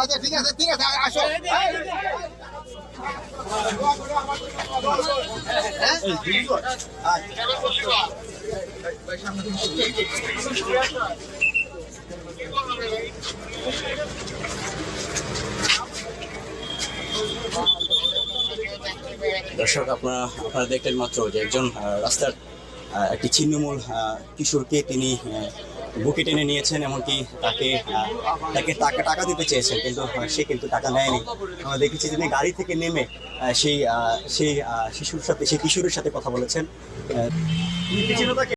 আচ্ছা ঠিক আছে আসো। দর্শক আপনারা দেখলেন মাত্র যে একজন রাস্তার একটি ছিন্নমূল কিশোরকে তিনি বুকে টেনে নিয়েছেন, এমনকি তাকে টাকা দিতে চেয়েছেন, কিন্তু সে কিন্তু টাকা নেয়নি। আমরা দেখেছি তিনি গাড়ি থেকে নেমে সেই কিশোরের সাথে কথা বলেছেন।